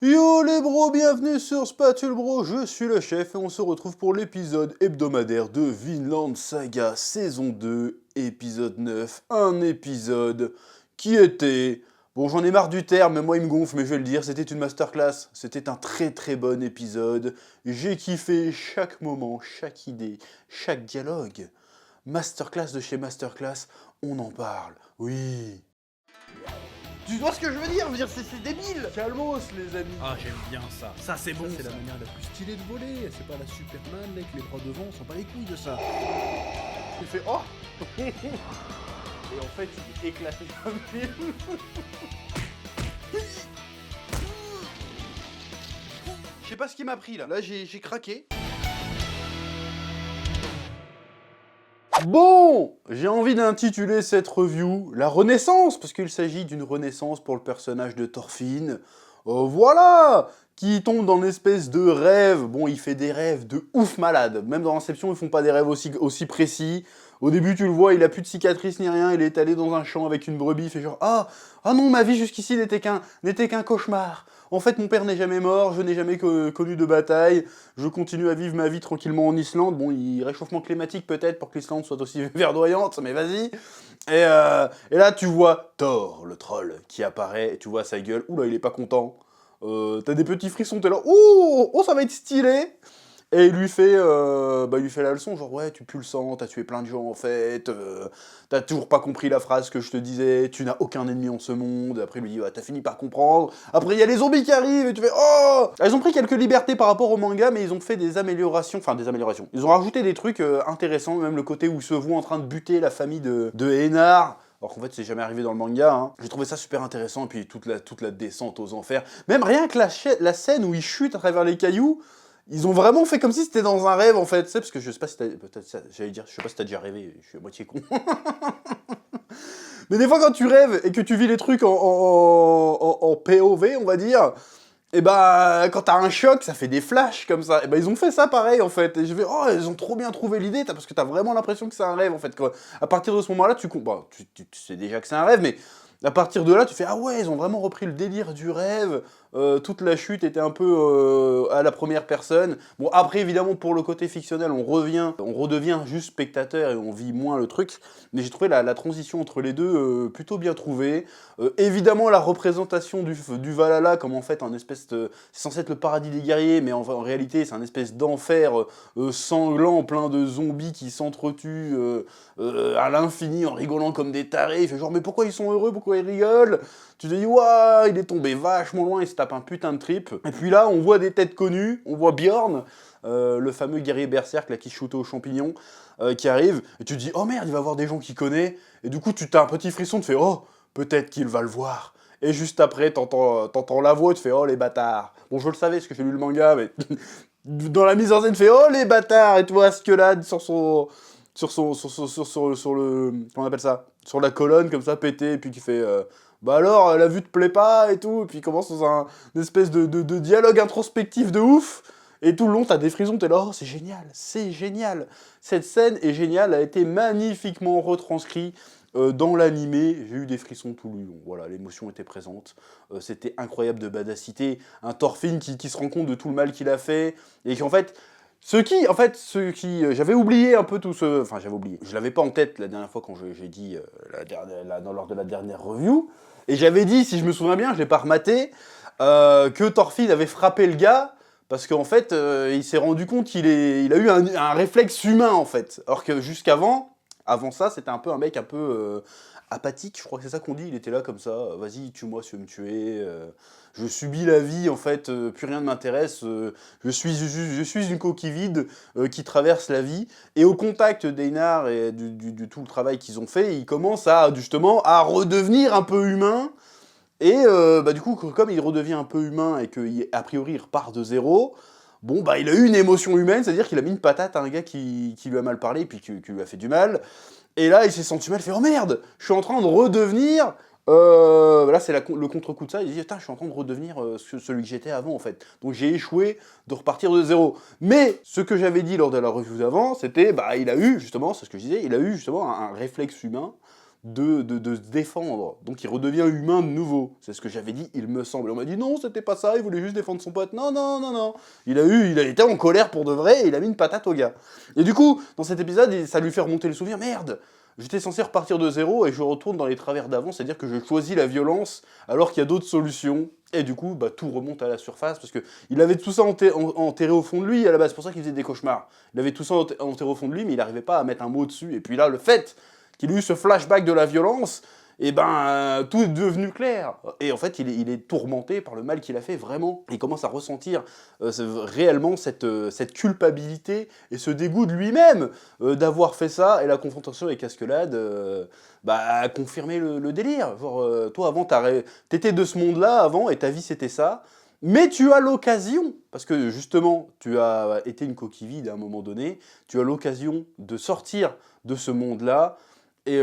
Yo les bros, bienvenue sur Spatule Bro, je suis le chef et on se retrouve pour l'épisode hebdomadaire de Vinland Saga saison 2, épisode 9, un épisode qui était... Bon, j'en ai marre du terme, mais moi il me gonfle, mais je vais le dire, c'était une masterclass, c'était un très très bon épisode, j'ai kiffé chaque moment, chaque idée, chaque dialogue. Masterclass de chez Masterclass, on en parle, oui. Tu vois ce que je veux dire? C'est débile. Calmos, les amis. Ah, j'aime bien ça. Ça, c'est bon. C'est la manière la plus stylée de voler. C'est pas la Superman avec les bras devant, on s'en bat les couilles de ça. Tu fais oh. Et en fait, il est éclaté comme film. Je sais pas ce qui m'a pris là. Là, j'ai craqué. Bon, j'ai envie d'intituler cette review La Renaissance, parce qu'il s'agit d'une renaissance pour le personnage de Thorfinn. Voilà, qui tombe dans une espèce de rêve. Bon, il fait des rêves de ouf malade. Même dans Inception, ils font pas des rêves aussi précis. Au début, tu le vois, il a plus de cicatrices ni rien. Il est allé dans un champ avec une brebis. Il fait genre ah non, ma vie jusqu'ici n'était qu'un cauchemar. En fait, mon père n'est jamais mort, je n'ai jamais connu de bataille, je continue à vivre ma vie tranquillement en Islande. Bon, réchauffement climatique peut-être pour que l'Islande soit aussi verdoyante, mais vas-y. Et là, tu vois Thor, le troll, qui apparaît, et tu vois sa gueule. Oula, il est pas content. T'as des petits frissons, t'es là. Oh, ça va être stylé. Et il lui fait la leçon, genre ouais, tu pues le sang, t'as tué plein de gens en fait, t'as toujours pas compris la phrase que je te disais, tu n'as aucun ennemi en ce monde. Après il lui dit ouais, t'as fini par comprendre. Après il y a les zombies qui arrivent et tu fais oh. Ils ont pris quelques libertés par rapport au manga, mais ils ont fait des améliorations, Ils ont rajouté des trucs intéressants, même le côté où ils se voient en train de buter la famille de Einar. Alors qu'en fait, c'est jamais arrivé dans le manga. Hein. J'ai trouvé ça super intéressant, et puis toute la descente aux enfers. Même rien que la scène où il chute à travers les cailloux, ils ont vraiment fait comme si c'était dans un rêve en fait, tu sais, parce que je sais pas si t'as... J'allais dire, je sais pas si t'as déjà rêvé, je suis à moitié con. Mais des fois quand tu rêves et que tu vis les trucs en POV, on va dire, et bah quand t'as un choc, ça fait des flashs comme ça. Et bah ils ont fait ça pareil en fait. Et je vais, oh ils ont trop bien trouvé l'idée, parce que t'as vraiment l'impression que c'est un rêve en fait. À partir de ce moment-là, tu sais déjà que c'est un rêve, mais à partir de là, tu fais ah ouais, ils ont vraiment repris le délire du rêve. Toute la chute était un peu à la première personne. Bon après évidemment pour le côté fictionnel, on redevient juste spectateur et on vit moins le truc. Mais j'ai trouvé la transition entre les deux plutôt bien trouvée. Évidemment la représentation du Valhalla comme en fait un espèce de... C'est censé être le paradis des guerriers, mais en réalité c'est un espèce d'enfer sanglant, plein de zombies qui s'entretuent à l'infini en rigolant comme des tarés. Il fait genre mais pourquoi ils sont heureux, pourquoi ils rigolent? Tu te dis waouh, il est tombé vachement loin, il se tape un putain de trip. Et puis là on voit des têtes connues, on voit Bjorn, le fameux guerrier berserk là, qui shoot aux champignons, qui arrive, et tu te dis oh merde, il va voir des gens qu'il connaît, et du coup tu t'as un petit frisson, tu fais oh, peut-être qu'il va le voir. Et juste après, t'entends la voix, tu fais oh les bâtards. Bon, je le savais parce que j'ai lu le manga, mais dans la mise en scène, tu fais oh les bâtards, et tu vois Askelad sur le, comment on appelle ça, sur la colonne comme ça pété, et puis qui fait bah alors la vue te plaît pas et tout, et puis il commence dans une espèce de dialogue introspectif de ouf. Et tout le long, t'as des frissons, t'es là, oh, c'est génial, c'est génial. Cette scène est géniale, a été magnifiquement retranscrite dans l'animé. J'ai eu des frissons tout le long, voilà, l'émotion était présente. C'était incroyable de badassité. Un Thorfinn qui se rend compte de tout le mal qu'il a fait, et qui en fait... J'avais oublié un peu tout ce... Enfin, j'avais oublié. Je l'avais pas en tête la dernière fois quand j'ai dit, lors de la dernière review. Et j'avais dit, si je me souviens bien, je l'ai pas rematé, que Thorfinn avait frappé le gars, parce qu'en fait, il s'est rendu compte qu'il a eu un réflexe humain, en fait. Alors que avant ça, c'était un peu un mec un peu apathique, je crois que c'est ça qu'on dit. Il était là comme ça, vas-y, tue-moi si tu veux me tuer. Je subis la vie, en fait, plus rien ne m'intéresse. Je suis une coquille vide qui traverse la vie. Et au contact d'Einar et du tout le travail qu'ils ont fait, il commence justement à redevenir un peu humain. Et du coup, comme il redevient un peu humain et qu'a priori il repart de zéro, bon bah il a eu une émotion humaine, c'est-à-dire qu'il a mis une patate à un gars qui lui a mal parlé et puis qui lui a fait du mal. Et là il s'est senti mal, il fait oh merde, je suis en train de redevenir... là c'est le contre-coup de ça, il dit putain je suis en train de redevenir celui que j'étais avant en fait. Donc j'ai échoué de repartir de zéro. Mais ce que j'avais dit lors de la review d'avant, c'était bah il a eu justement, c'est ce que je disais, il a eu justement un réflexe humain de se défendre. Donc il redevient humain de nouveau. C'est ce que j'avais dit, il me semble. Et on m'a dit non, c'était pas ça, il voulait juste défendre son pote. Non, non, non, non. Il a été en colère pour de vrai et il a mis une patate au gars. Et du coup, dans cet épisode, ça lui fait remonter le souvenir. Merde, j'étais censé repartir de zéro et je retourne dans les travers d'avant, c'est-à-dire que je choisis la violence alors qu'il y a d'autres solutions. Et du coup, bah, tout remonte à la surface parce qu'il avait tout ça enterré au fond de lui à la base. C'est pour ça qu'il faisait des cauchemars. Il avait tout ça enterré au fond de lui, mais il n'arrivait pas à mettre un mot dessus. Et puis là, le fait qu'il ait eu ce flashback de la violence, et ben tout est devenu clair. Et en fait, il est tourmenté par le mal qu'il a fait, vraiment. Il commence à ressentir réellement cette culpabilité et ce dégoût de lui-même d'avoir fait ça. Et la confrontation avec Askeladd a confirmé le délire. Genre, toi, avant, t'étais de ce monde-là avant et ta vie, c'était ça. Mais tu as l'occasion, parce que justement, tu as été une coquille vide à un moment donné, tu as l'occasion de sortir de ce monde-là. Et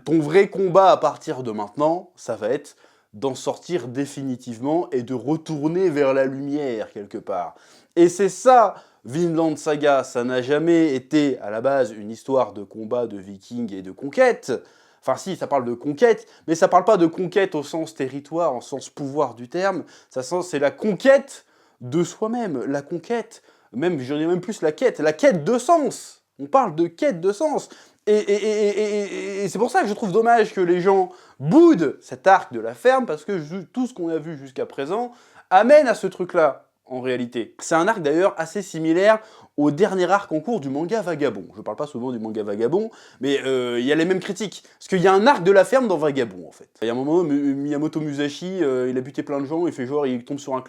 ton vrai combat à partir de maintenant, ça va être d'en sortir définitivement et de retourner vers la lumière quelque part. Et c'est ça, Vinland Saga, ça n'a jamais été à la base une histoire de combat de vikings et de conquête. Enfin si, ça parle de conquête, mais ça parle pas de conquête au sens territoire, au sens pouvoir du terme. C'est la conquête de soi-même, la conquête, même je dirais même plus la quête de sens. On parle de quête de sens. Et c'est pour ça que je trouve dommage que les gens boudent cet arc de la ferme, parce que tout ce qu'on a vu jusqu'à présent amène à ce truc-là, en réalité. C'est un arc d'ailleurs assez similaire au dernier arc en cours du manga Vagabond. Je parle pas souvent du manga Vagabond, mais il y a les mêmes critiques. Parce qu'il y a un arc de la ferme dans Vagabond, en fait. Il y a un moment, Miyamoto Musashi, il a buté plein de gens, il fait genre, il tombe sur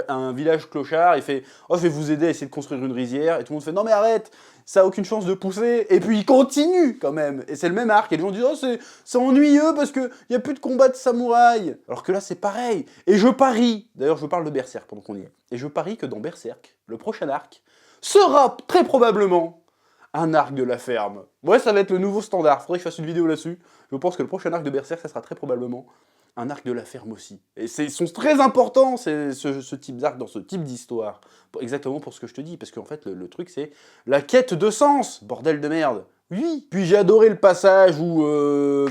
un village clochard, il fait « Oh, je vais vous aider à essayer de construire une rizière », et tout le monde fait « Non mais arrête, ça a aucune chance de pousser », et puis il continue quand même. Et c'est le même arc, et les gens disent « Oh, c'est ennuyeux parce qu'il n'y a plus de combat de samouraï ». Alors que là, c'est pareil. Et je parie, d'ailleurs je parle de Berserk pendant qu'on y est, et je parie que dans Berserk, le prochain arc, sera très probablement un arc de la ferme. Ouais, ça va être le nouveau standard, faudrait que je fasse une vidéo là-dessus. Je pense que le prochain arc de Berserk, ça sera très probablement un arc de la ferme aussi. Et ils sont très importants, ce type d'arc, dans ce type d'histoire. Exactement pour ce que je te dis, parce qu'en fait, le truc, c'est la quête de sens, bordel de merde. Oui. Puis j'ai adoré le passage où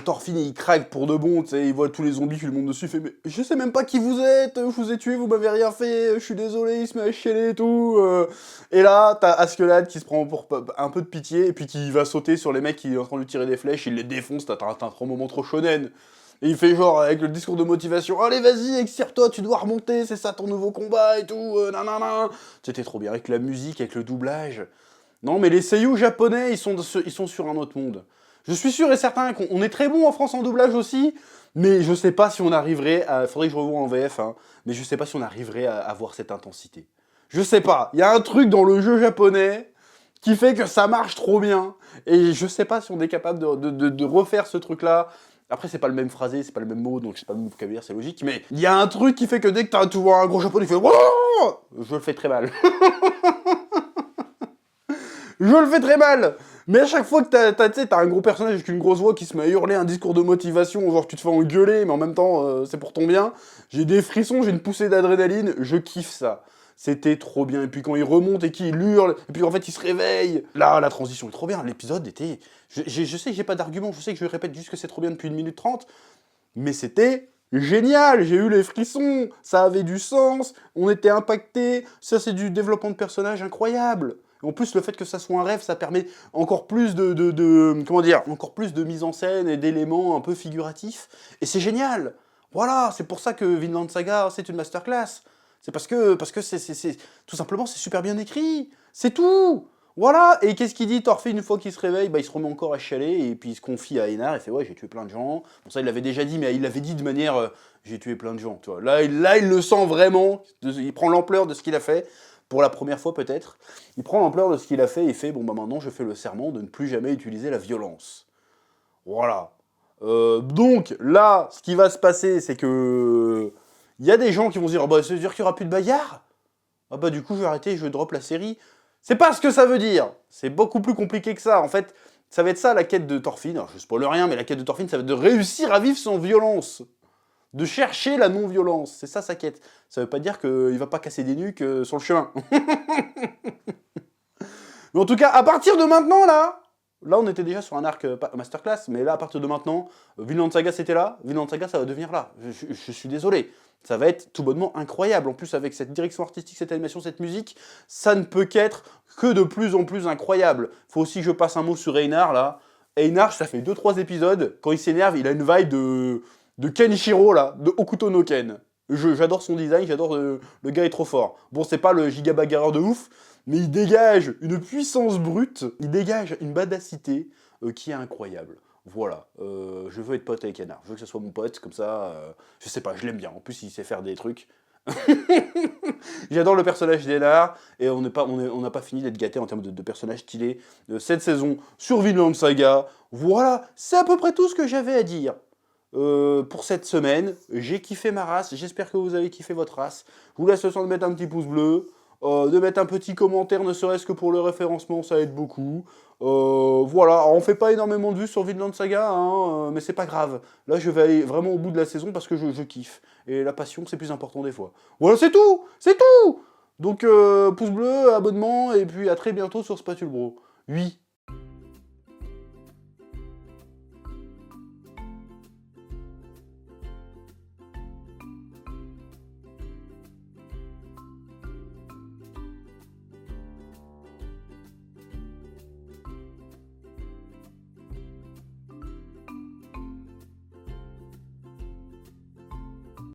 Thorfinn il craque pour de bon, tu sais, il voit tous les zombies qui lui montent dessus, il fait mais je sais même pas qui vous êtes, je vous ai tué, vous m'avez rien fait, je suis désolé, il se met à chialer et tout. Et là, t'as Askeladd qui se prend pour un peu de pitié, et puis qui va sauter sur les mecs qui sont en train de lui tirer des flèches, il les défonce, t'as un moment trop shonen. Et il fait genre, avec le discours de motivation, allez vas-y, exerce-toi, tu dois remonter, c'est ça ton nouveau combat et tout, nanana. C'était trop bien, avec la musique, avec le doublage. Non, mais les seiyuu japonais, ils sont sur un autre monde. Je suis sûr et certain qu'on est très bon en France en doublage aussi, mais je sais pas si on arriverait à... Faudrait que je revoie en VF, hein, mais je sais pas si on arriverait à avoir cette intensité. Je sais pas, il y a un truc dans le jeu japonais qui fait que ça marche trop bien, et je sais pas si on est capable de refaire ce truc-là. Après, c'est pas le même phrasé, c'est pas le même mot, donc c'est pas le même vocabulaire, c'est logique, mais il y a un truc qui fait que dès que tu vois un gros japonais qui fait... Je le fais très mal. Je le fais très mal. Mais à chaque fois que t'as un gros personnage avec une grosse voix qui se met à hurler un discours de motivation, genre tu te fais engueuler, mais en même temps, c'est pour ton bien, j'ai des frissons, j'ai une poussée d'adrénaline, je kiffe ça. C'était trop bien. Et puis quand il remonte et qu'il hurle, et puis en fait il se réveille. Là, la transition est trop bien. L'épisode était... Je sais que j'ai pas d'argument, je sais que je répète juste que c'est trop bien depuis 1 minute 30, mais c'était génial, j'ai eu les frissons, ça avait du sens, on était impactés, ça c'est du développement de personnage incroyable. En plus, le fait que ça soit un rêve, ça permet encore plus comment dire, encore plus de mise en scène et d'éléments un peu figuratifs. Et c'est génial. Voilà, c'est pour ça que Vinland Saga, c'est une masterclass. C'est parce que tout simplement, c'est super bien écrit. C'est tout. Voilà. Et qu'est-ce qu'il dit, Thorfinn, une fois qu'il se réveille, bah, il se remet encore à chialer, et puis il se confie à Einar, il fait « Ouais, j'ai tué plein de gens. » Bon, ça, il l'avait déjà dit, mais il l'avait dit de manière « J'ai tué plein de gens. » Tu vois. Là, il le sent vraiment. Il prend l'ampleur de ce qu'il a fait. Pour la première fois peut-être, il prend l'ampleur de ce qu'il a fait et il fait « Bon bah maintenant je fais le serment de ne plus jamais utiliser la violence. » Voilà. Donc là, ce qui va se passer, c'est que... Il y a des gens qui vont se dire « Bah ça veut dire qu'il n'y aura plus de bagarre ?» Ah bah du coup je vais arrêter, je drop la série. C'est pas ce que ça veut dire. C'est beaucoup plus compliqué que ça. En fait, ça va être ça la quête de Thorfinn. Alors je spoil rien, mais la quête de Thorfinn, ça va être de réussir à vivre sans violence. De chercher la non-violence, c'est ça sa quête. Ça veut pas dire qu'il va pas casser des nuques sur le chemin. Mais en tout cas, à partir de maintenant, là, Là, on était déjà sur un arc masterclass, mais là, à partir de maintenant, Vinland Saga, c'était là, Vinland Saga, ça va devenir là. Je suis désolé. Ça va être tout bonnement incroyable. En plus, avec cette direction artistique, cette animation, cette musique, ça ne peut qu'être que de plus en plus incroyable. Faut aussi que je passe un mot sur Einar, là. Einar, ça fait 2-3 épisodes, quand il s'énerve, il a une vibe de Kenshiro, là, de Hokuto no Ken. J'adore son design, j'adore le gars est trop fort. Bon, c'est pas le giga bagarreur de ouf, mais il dégage une puissance brute, il dégage une badassité qui est incroyable. Voilà, je veux être pote avec Einar, je veux que ce soit mon pote, comme ça, je sais pas, je l'aime bien, en plus il sait faire des trucs. J'adore le personnage d'Einar, et on n'a pas fini d'être gâté en termes de personnages stylés cette saison sur Vinland Saga. Voilà, c'est à peu près tout ce que j'avais à dire. Pour cette semaine, j'ai kiffé ma race, j'espère que vous avez kiffé votre race. Je vous laisse le temps de mettre un petit pouce bleu, de mettre un petit commentaire, ne serait-ce que pour le référencement, ça aide beaucoup. Voilà, alors, on fait pas énormément de vues sur Vinland Saga, hein, mais c'est pas grave. Là, je vais aller vraiment au bout de la saison parce que je kiffe. Et la passion, c'est plus important des fois. Voilà, c'est tout. C'est tout. Donc, pouce bleu, abonnement, et puis à très bientôt sur Spatule Bro. Oui,